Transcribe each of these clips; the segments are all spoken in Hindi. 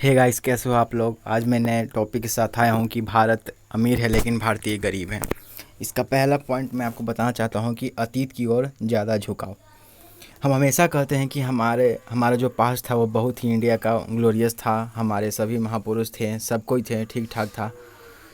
हे गाइस, कैसे हो आप लोग। आज मैं नए टॉपिक के साथ आया हूँ कि भारत अमीर है लेकिन भारतीय गरीब है। इसका पहला पॉइंट मैं आपको बताना चाहता हूँ कि अतीत की ओर ज़्यादा झुकाव। हम हमेशा कहते हैं कि हमारा जो पास्ट था वो बहुत ही इंडिया का ग्लोरियस था, हमारे सभी महापुरुष थे, सब कोई थे, ठीक ठाक था।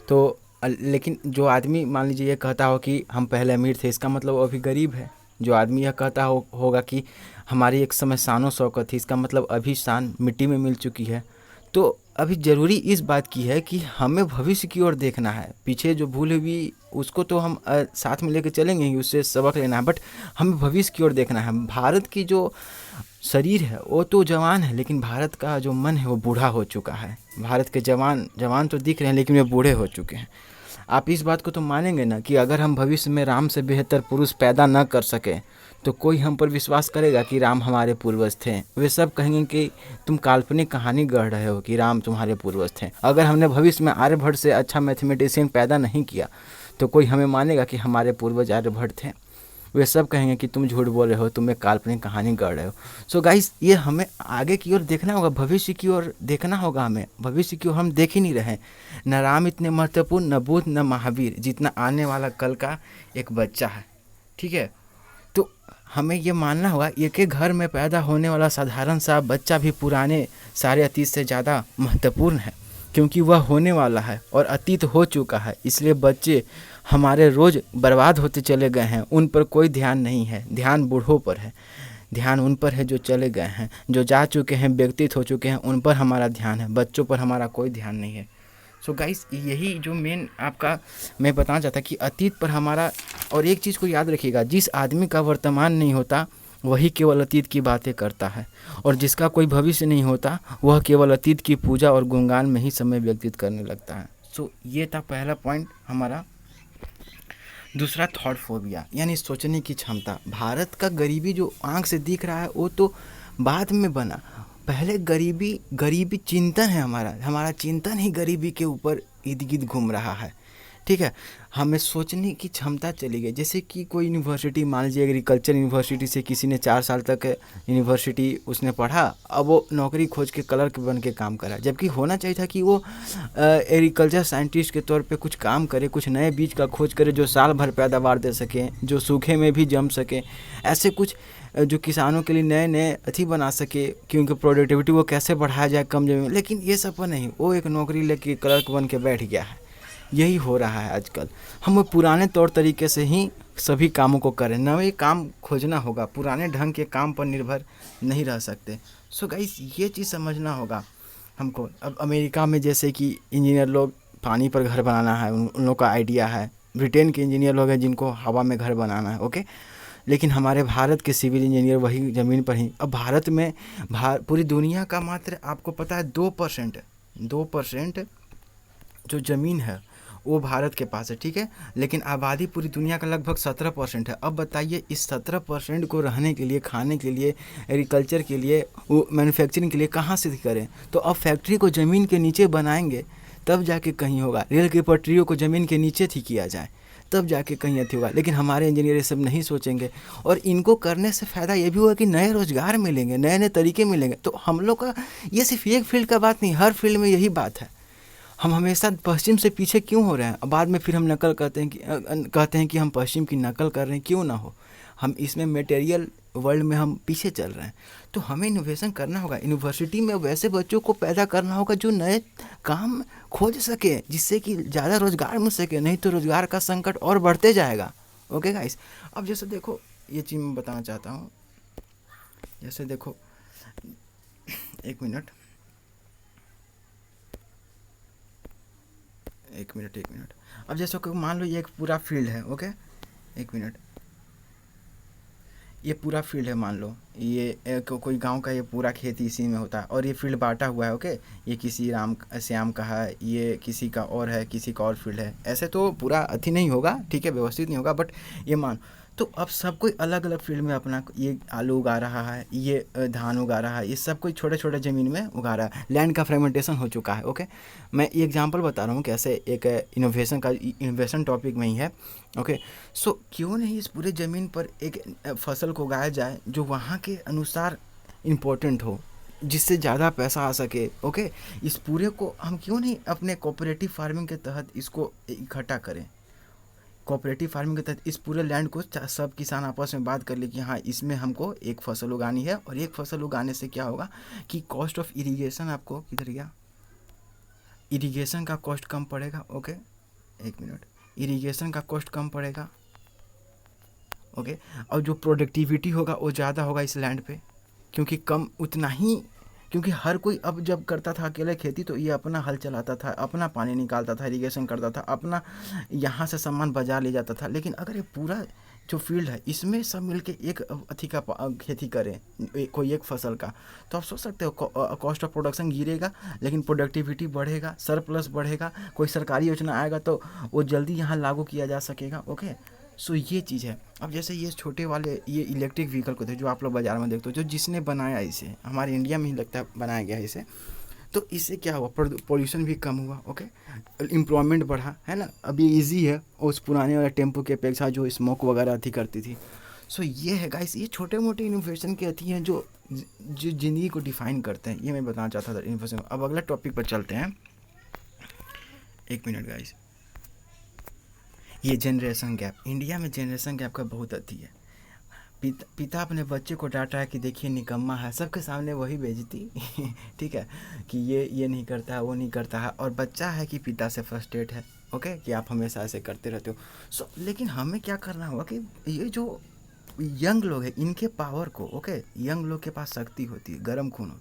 तो लेकिन जो आदमी मान लीजिए ये कहता हो कि हम पहले अमीर थे, इसका मतलब वो अभी गरीब है। जो आदमी यह कहता होगा कि हमारी एक समय शानो शौकत थी, इसका मतलब अभी शान मिट्टी में मिल चुकी है। तो अभी ज़रूरी इस बात की है कि हमें भविष्य की ओर देखना है। पीछे जो भूल हुई उसको तो हम साथ में लेके चलेंगे ही, उससे सबक लेना है, बट हमें भविष्य की ओर देखना है। भारत की जो शरीर है वो तो जवान है, लेकिन भारत का जो मन है वो बूढ़ा हो चुका है। भारत के जवान जवान तो दिख रहे हैं लेकिन वे बूढ़े हो चुके हैं। आप इस बात को तो मानेंगे ना कि अगर हम भविष्य में राम से बेहतर पुरुष पैदा न कर सके तो कोई हम पर विश्वास करेगा कि राम हमारे पूर्वज थे। वे सब कहेंगे कि तुम काल्पनिक कहानी गढ़ रहे हो कि राम तुम्हारे पूर्वज थे। अगर हमने भविष्य में आर्यभट्ट से अच्छा मैथमेटिशियन पैदा नहीं किया तो कोई हमें मानेगा कि हमारे पूर्वज आर्यभट्ट थे। वे सब कहेंगे कि तुम झूठ बोल रहे हो, तुम एक काल्पनिक कहानी गढ़ रहे हो। सो गाइस, ये हमें आगे की ओर देखना होगा, भविष्य की ओर देखना होगा। हमें भविष्य की ओर हम देख ही नहीं रहे। न राम इतने महत्वपूर्ण, न बुद्ध, न महावीर जितना आने वाला कल का एक बच्चा है। ठीक है, तो हमें ये मानना होगा एक एक घर में पैदा होने वाला साधारण सा बच्चा भी पुराने सारे अतीत से ज़्यादा महत्वपूर्ण है, क्योंकि वह होने वाला है और अतीत हो चुका है। इसलिए बच्चे हमारे रोज़ बर्बाद होते चले गए हैं, उन पर कोई ध्यान नहीं है। ध्यान बूढ़ों पर है, ध्यान उन पर है जो चले गए हैं, जो जा चुके हैं, व्यतीत हो चुके हैं, उन पर हमारा ध्यान है। बच्चों पर हमारा कोई ध्यान नहीं है। सो गाइस, यही जो मेन आपका मैं बताना चाहता कि अतीत पर हमारा। और एक चीज़ को याद रखिएगा, जिस आदमी का वर्तमान नहीं होता वही केवल अतीत की बातें करता है, और जिसका कोई भविष्य नहीं होता वह केवल अतीत की पूजा और गुणगान में ही समय व्यतीत करने लगता है। सो ये था पहला पॉइंट हमारा। दूसरा, थॉट फोबिया यानी सोचने की क्षमता। भारत का गरीबी जो आंख से दिख रहा है वो तो बाद में बना। पहले गरीबी गरीबी चिंतन है, हमारा चिंतन ही गरीबी के ऊपर इर्द गिर्द घूम रहा है। ठीक है, हमें सोचने की क्षमता चली गई। जैसे कि कोई यूनिवर्सिटी, मान लीजिए एग्रीकल्चर यूनिवर्सिटी से किसी ने 4 साल तक यूनिवर्सिटी उसने पढ़ा, अब वो नौकरी खोज के क्लर्क बन के काम करा, जबकि होना चाहिए था कि वो एग्रीकल्चर साइंटिस्ट के तौर पे कुछ काम करे, कुछ नए बीज का खोज करे जो साल भर पैदावार दे सके, जो सूखे में भी जम सके। ऐसे कुछ जो किसानों के लिए नए नए अथी बना सके कि उनकी प्रोडक्टिविटी वो कैसे बढ़ाया जाए कम जमीन में। लेकिन ये सब पर नहीं, वो एक नौकरी लेके क्लर्क बन के बैठ गया है। यही हो रहा है आजकल। हम पुराने तौर तरीके से ही सभी कामों को करें, नए काम खोजना होगा, पुराने ढंग के काम पर निर्भर नहीं रह सकते। सो गाइस, ये चीज़ समझना होगा हमको। अब अमेरिका में जैसे कि इंजीनियर लोग पानी पर घर बनाना है, उन लोग का आइडिया है। ब्रिटेन के इंजीनियर लोग हैं जिनको हवा में घर बनाना है, ओके। लेकिन हमारे भारत के सिविल इंजीनियर वही ज़मीन पर ही। अब भारत में पूरी दुनिया का मात्र आपको पता है 2% जो ज़मीन है वो भारत के पास है, ठीक है। लेकिन आबादी पूरी दुनिया का लगभग 17% है। अब बताइए, इस 17% को रहने के लिए, खाने के लिए, एग्रीकल्चर के लिए, वो मैन्युफैक्चरिंग के लिए कहाँ से करें। तो अब फैक्ट्री को ज़मीन के नीचे बनाएंगे तब जाके कहीं होगा। रेल की पटरियों को ज़मीन के नीचे थी किया जाए तब जाके कहीं अथी होगा। लेकिन हमारे इंजीनियर ये सब नहीं सोचेंगे, और इनको करने से फ़ायदा ये भी होगा कि नए रोज़गार मिलेंगे, नए नए तरीके मिलेंगे। तो हम लोग का ये सिर्फ एक फील्ड का बात नहीं, हर फील्ड में यही बात है। हम हमेशा पश्चिम से पीछे क्यों हो रहे हैं। बाद में फिर हम नकल कहते हैं कि हम पश्चिम की नकल कर रहे हैं। क्यों ना हो, हम इसमें मटेरियल वर्ल्ड में हम पीछे चल रहे हैं। तो हमें इनोवेशन करना होगा। यूनिवर्सिटी में वैसे बच्चों को पैदा करना होगा जो नए काम खोज सके, जिससे कि ज़्यादा रोज़गार मिल सके। नहीं तो रोज़गार का संकट और बढ़ते जाएगा। ओके गाइस, अब जैसे देखो, ये चीज़ मैं बताना चाहता हूँ। जैसे देखो, एक मिनट एक मिनट एक मिनट अब जैसे कि मान लो ये एक पूरा फील्ड है, ओके। एक मिनट, ये पूरा फील्ड है, मान लो ये कोई गांव का ये पूरा खेती इसी में होता है, और ये फील्ड बांटा हुआ है, ओके। ये किसी राम श्याम का है, ये किसी का और है, किसी का और फील्ड है। ऐसे तो पूरा अथी नहीं होगा, ठीक है, व्यवस्थित नहीं होगा, बट ये मान। तो अब सब कोई अलग अलग फील्ड में अपना, ये आलू उगा रहा है, ये धान उगा रहा है, ये सब कोई छोटे छोटे ज़मीन में उगा रहा है। लैंड का फ्रेगमेंटेशन हो चुका है, ओके। मैं ये एग्जांपल बता रहा हूँ कैसे एक इनोवेशन टॉपिक में ही है, ओके। सो क्यों नहीं इस पूरे ज़मीन पर एक फसल को उगाया जाए जो वहाँ के अनुसार इम्पोर्टेंट हो। जिससे ज़्यादा पैसा आ सके। ओके, इस पूरे को हम क्यों नहीं अपने कोऑपरेटिव फार्मिंग के तहत इसको इकट्ठा करें। कोऑपरेटिव फार्मिंग के तहत इस पूरे लैंड को सब किसान आपस में बात कर ले कि हाँ इसमें हमको एक फसल उगानी है, और एक फसल उगाने से क्या होगा कि कॉस्ट ऑफ इरिगेशन आपको किधर गया, इरिगेशन का कॉस्ट कम पड़ेगा। ओके, एक मिनट, इरिगेशन का कॉस्ट कम पड़ेगा। ओके, और जो प्रोडक्टिविटी होगा वो ज़्यादा होगा इस लैंड पे, क्योंकि कम उतना ही, क्योंकि हर कोई अब जब करता था अकेले खेती तो ये अपना हल चलाता था, अपना पानी निकालता था, इरिगेशन करता था, अपना यहाँ से सामान बाजार ले जाता था। लेकिन अगर ये पूरा जो फील्ड है इसमें सब मिलके एक अथी का खेती करें, कोई एक फसल का, तो आप सोच सकते हो कॉस्ट ऑफ प्रोडक्शन गिरेगा लेकिन प्रोडक्टिविटी बढ़ेगा, सरप्लस बढ़ेगा, कोई सरकारी योजना आएगा तो वो जल्दी यहाँ लागू किया जा सकेगा। ओके, सो ये चीज़ है। अब जैसे ये छोटे वाले ये इलेक्ट्रिक व्हीकल को थे जो आप लोग बाज़ार में देखते हो, जो जिसने बनाया इसे हमारे इंडिया में ही लगता है बनाया गया है इसे, तो इससे क्या हुआ, पोल्यूशन भी कम हुआ। ओके, एम्प्लॉयमेंट बढ़ा, है ना। अब ये ईजी है उस पुराने वाले टेम्पो के अपेक्षा जो स्मोक वगैरह थी करती थी। सो ये है गाइस, ये छोटे मोटे इनोवेशन के अथी हैं जो ज़िंदगी को डिफाइन करते हैं। ये मैं बताना चाहता था इनोवेशन। अब अगला टॉपिक पर चलते हैं। एक मिनट गाइस, ये जनरेशन गैप, इंडिया में जनरेशन गैप का बहुत अथी है। पिता अपने बच्चे को डांटा है कि देखिए निकम्मा है, सबके सामने वही बेइज्जती ठीक है, कि ये नहीं करता है, वो नहीं करता है, और बच्चा है कि पिता से फ्रस्ट्रेट है। ओके, कि आप हमेशा ऐसे करते रहते हो। सो लेकिन हमें क्या करना होगा कि ये जो यंग लोग हैं इनके पावर को, ओके, यंग लोग के पास शक्ति होती है, गर्म खून,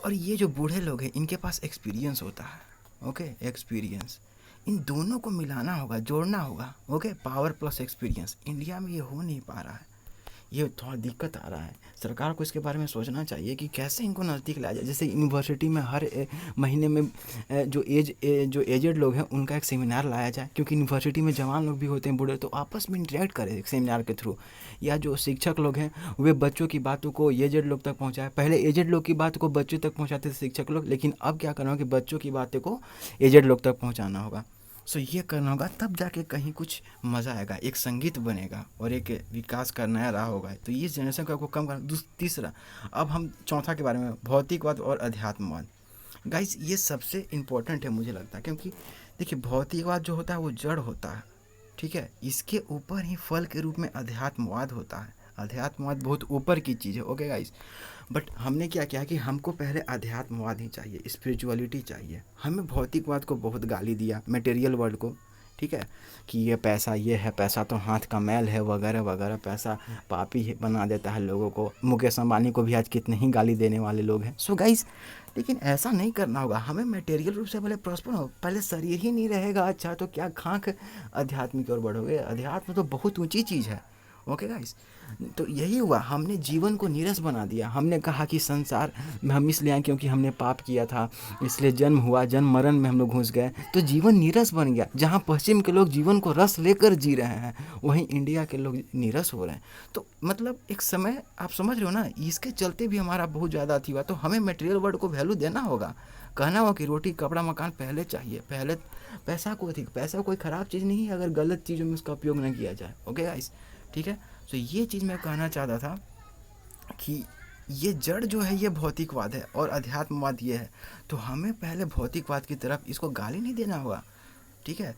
और ये जो बूढ़े लोग हैं इनके पास एक्सपीरियंस होता है। ओके, एक्सपीरियंस, इन दोनों को मिलाना होगा, जोड़ना होगा। Okay, power plus experience. India में ये हो नहीं पा रहा है, ये थोड़ा दिक्कत आ रहा है। सरकार को इसके बारे में सोचना चाहिए कि कैसे इनको नज़दीक लाया जाए। जैसे यूनिवर्सिटी में हर महीने में जो एजेड लोग हैं उनका एक सेमिनार लाया जाए, क्योंकि यूनिवर्सिटी में जवान लोग भी होते हैं, बूढ़े, तो आपस में इंटरेक्ट करें एक सेमिनार के थ्रू। या जो शिक्षक लोग हैं वे बच्चों की बातों को एजेड लोग तक पहुँचाए। पहले एजेड लोग की बात को बच्चों तक पहुँचाते थे शिक्षक लोग, लेकिन अब क्या करना होगा कि बच्चों की बातें को एजेड लोग तक पहुँचाना होगा। सो ये करना होगा, तब जाके कहीं कुछ मज़ा आएगा, एक संगीत बनेगा और एक विकास का नया राह होगा। तो ये जनरेशन को आपको कम करना। तीसरा, अब हम चौथा के बारे में, भौतिकवाद और अध्यात्मवाद। गाइस ये सबसे इम्पोर्टेंट है मुझे लगता है, क्योंकि देखिए भौतिकवाद जो होता है वो जड़ होता है, ठीक है, इसके ऊपर ही फल के रूप में अध्यात्मवाद होता है। अध्यात्मवाद बहुत ऊपर की चीज़ है। ओके गाइस, बट हमने क्या किया कि हमको पहले अध्यात्मवाद ही चाहिए, स्पिरिचुअलिटी चाहिए। हमें भौतिकवाद को बहुत गाली दिया, मटेरियल वर्ल्ड को, ठीक है, कि ये पैसा, ये है पैसा तो हाथ का मैल है वगैरह वगैरह, पैसा पापी बना देता है लोगों को। मुकेश अंबानी को भी आज कितने ही गाली देने वाले लोग हैं। सो गाइस, लेकिन ऐसा नहीं करना होगा, हमें मटेरियल रूप से पहले प्रॉस्पर हो। पहले शरीर ही नहीं रहेगा अच्छा तो क्या खाक अध्यात्म की ओर बढ़ोगे। अध्यात्म तो बहुत ऊंची चीज़ है। ओके गाइस, तो यही हुआ, हमने जीवन को नीरस बना दिया। हमने कहा कि संसार में हम इसलिए आए क्योंकि हमने पाप किया था, इसलिए जन्म हुआ, जन्म मरण में हम लोग घुस गए, तो जीवन नीरस बन गया। जहाँ पश्चिम के लोग जीवन को रस लेकर जी रहे हैं, वहीं इंडिया के लोग नीरस हो रहे हैं। तो मतलब एक समय, आप समझ रहे हो ना, इसके चलते भी हमारा बहुत ज़्यादा अथी हुआ। तो हमें मटेरियल वर्ल्ड को वैल्यू देना होगा, कहना होगा कि रोटी कपड़ा मकान पहले चाहिए, पहले पैसा को अधिक। पैसा कोई ख़राब चीज़ नहीं है अगर गलत चीज़ों में उसका उपयोग नहीं किया जाए। ओके गाइस, ठीक है। तो ये चीज़ मैं कहना चाहता था कि ये जड़ जो है ये भौतिकवाद है और अध्यात्मवाद ये है। तो हमें पहले भौतिकवाद की तरफ, इसको गाली नहीं देना होगा, ठीक है।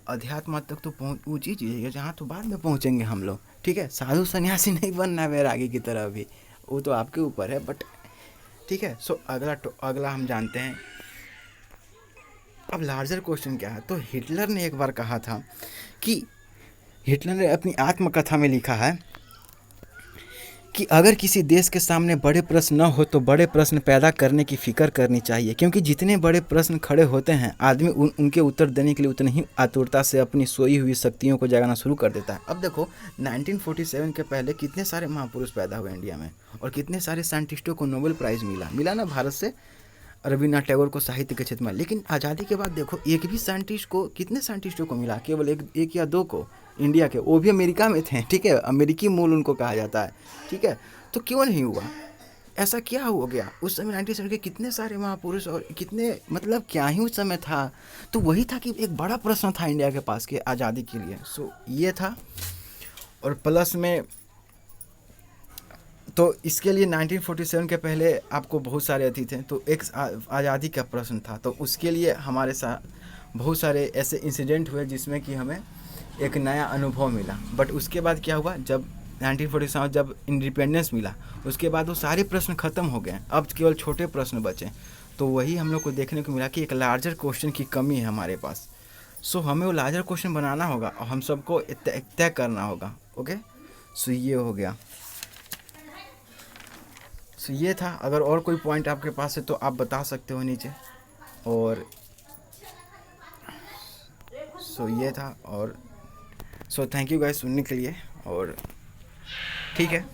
अध्यात्मवाद तक तो पहुँच ऊँची चीज़ है, जहाँ तो बाद में पहुँचेंगे हम लोग, ठीक है। साधु सन्यासी नहीं बनना है वैरागी की तरह भी, वो तो आपके ऊपर है, बट ठीक है। सो अगला हम जानते हैं। अब लार्जर क्वेश्चन क्या है, तो हिटलर ने एक बार कहा था कि, हिटलर ने अपनी आत्मकथा में लिखा है कि अगर किसी देश के सामने बड़े प्रश्न न हो तो बड़े प्रश्न पैदा करने की फ़िक्र करनी चाहिए, क्योंकि जितने बड़े प्रश्न खड़े होते हैं आदमी उनके उत्तर देने के लिए उतनी ही आतुरता से अपनी सोई हुई शक्तियों को जगाना शुरू कर देता है। अब देखो 1947 के पहले कितने सारे महापुरुष पैदा हुए इंडिया में, और कितने सारे साइंटिस्टों को नोबेल प्राइज़ मिला ना भारत से, रविन्द्रनाथ टैगोर को साहित्य के क्षेत्र में। लेकिन आज़ादी के बाद देखो एक भी साइंटिस्ट को, कितने साइंटिस्टों को मिला, केवल एक या दो को इंडिया के, वो भी अमेरिका में थे, ठीक है, अमेरिकी मूल उनको कहा जाता है, ठीक है। तो क्यों नहीं हुआ, ऐसा क्या हो गया। उस समय 1970 के कितने सारे महापुरुष और कितने, मतलब क्या ही उस समय था। तो वही था कि एक बड़ा प्रश्न था इंडिया के पास के आज़ादी के लिए। सो ये था, और प्लस में तो इसके लिए 1947 के पहले आपको बहुत सारे अति थे, तो एक आज़ादी का प्रश्न था, तो उसके लिए हमारे साथ बहुत सारे ऐसे इंसिडेंट हुए जिसमें कि हमें एक नया अनुभव मिला। बट उसके बाद क्या हुआ, जब 1947 जब इंडिपेंडेंस मिला, उसके बाद वो सारे प्रश्न ख़त्म हो गए, अब केवल छोटे प्रश्न बचे। तो वही हम लोग को देखने को मिला कि एक लार्जर क्वेश्चन की कमी है हमारे पास। सो हमें वो लार्जर क्वेश्चन बनाना होगा और हम सबको तय करना होगा। ओके, सो ये हो गया। सो ये था। अगर और कोई पॉइंट आपके पास है तो आप बता सकते हो नीचे। और सो ये था। और सो थैंक यू गाइस सुनने के लिए। और ठीक है।